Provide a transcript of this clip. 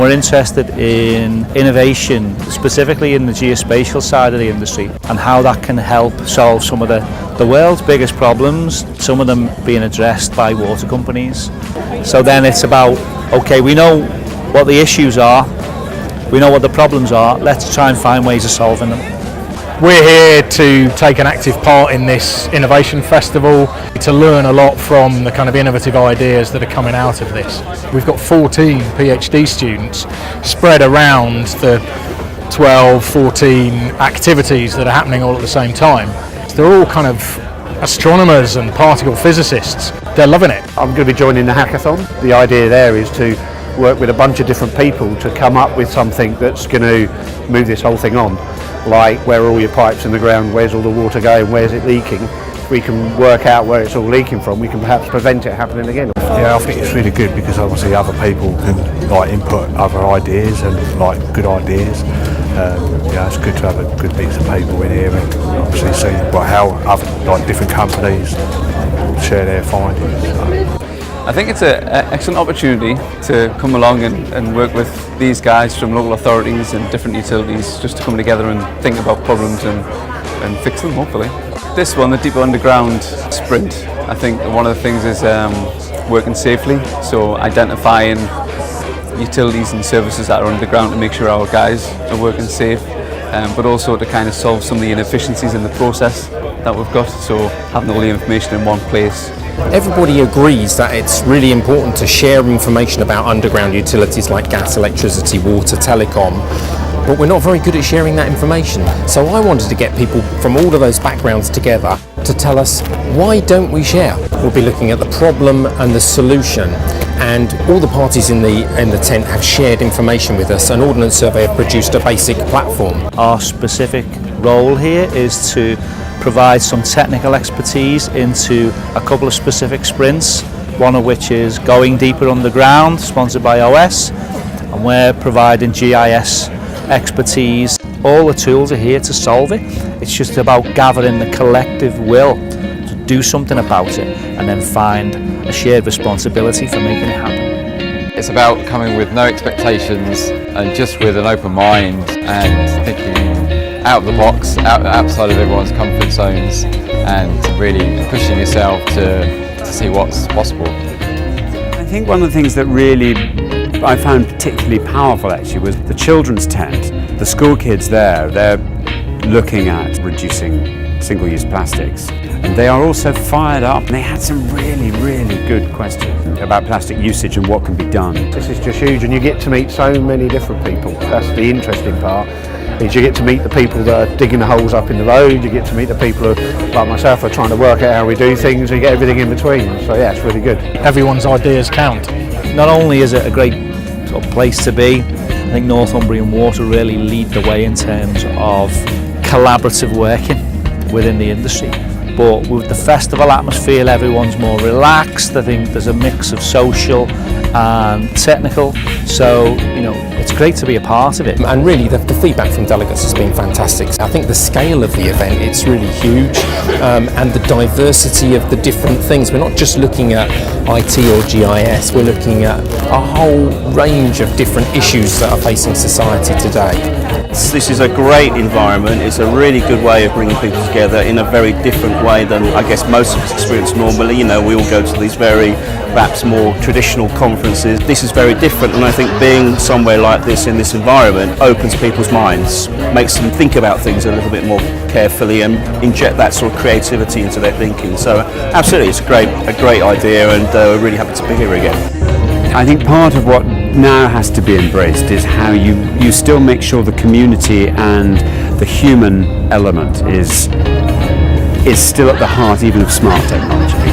We're interested in innovation, specifically in the geospatial side of the industry, and how that can help solve some of the world's biggest problems, some of them being addressed by water companies. So then it's about, okay, we know what the issues are, we know what the problems are, let's try and find ways of solving them. We're here to take an active part in this Innovation Festival, to learn a lot from the kind of innovative ideas that are coming out of this. We've got 14 PhD students spread around the 12, 14 activities that are happening all at the same time. They're all kind of astronomers and particle physicists. They're loving it. I'm going to be joining the hackathon. The idea there is to work with a bunch of different people to come up with something that's going to move this whole thing on. Like, where are all your pipes in the ground, where's all the water going, where's it leaking? If we can work out where it's all leaking from, we can perhaps prevent it happening again. Yeah, I think it's really good because obviously other people can like input other ideas and like good ideas. Yeah, it's good to have a good mix of people in here and obviously see how other like different companies share their findings. So. I think it's an excellent opportunity to come along and work with these guys from local authorities and different utilities, just to come together and think about problems and fix them, hopefully. This one, the Deeper Underground Sprint, I think one of the things is working safely, so identifying utilities and services that are underground to make sure our guys are working safe, but also to kind of solve some of the inefficiencies in the process that we've got, so having all the information in one place. Everybody agrees that it's really important to share information about underground utilities like gas, electricity, water, telecom, but we're not very good at sharing that information. So I wanted to get people from all of those backgrounds together to tell us, why don't we share? We'll be looking at the problem and the solution, and all the parties in the tent have shared information with us, and Ordnance Survey have produced a basic platform. Our specific role here is to provide some technical expertise into a couple of specific sprints, one of which is going deeper underground, sponsored by OS, and we're providing GIS expertise. All the tools are here to solve it. It's just about gathering the collective will to do something about it and then find a shared responsibility for making it happen. It's about coming with no expectations and just with an open mind and thinking out of the box, outside of everyone's comfort zones, and really pushing yourself to see what's possible. I think one of the things that really I found particularly powerful actually was the children's tent. The school kids there, they're looking at reducing single-use plastics, and they are also fired up. They had some really, really good questions about plastic usage and what can be done. This is just huge, and you get to meet so many different people. That's the interesting part. Is you get to meet the people that are digging the holes up in the road, you get to meet the people who, like myself, are trying to work out how we do things, and you get everything in between. So yeah, it's really good. Everyone's ideas count. Not only is it a great sort of place to be, I think Northumbrian Water really lead the way in terms of collaborative working within the industry. But with the festival atmosphere, everyone's more relaxed. I think there's a mix of social and technical, so it's great to be a part of it. And really the feedback from delegates has been fantastic. I think the scale of the event, it's really huge, and the diversity of the different things. We're not just looking at IT or GIS, we're looking at a whole range of different issues that are facing society today. This is a great environment. It's a really good way of bringing people together in a very different way than I guess most of us experience normally. We all go to these very perhaps more traditional conferences. This is very different, and I think being somewhere like this in this environment opens people's minds, makes them think about things a little bit more carefully and inject that sort of creativity into their thinking. So absolutely, it's a great idea, and we're really happy to be here again. I think part of what now has to be embraced is how you still make sure the community and the human element is still at the heart even of smart technology.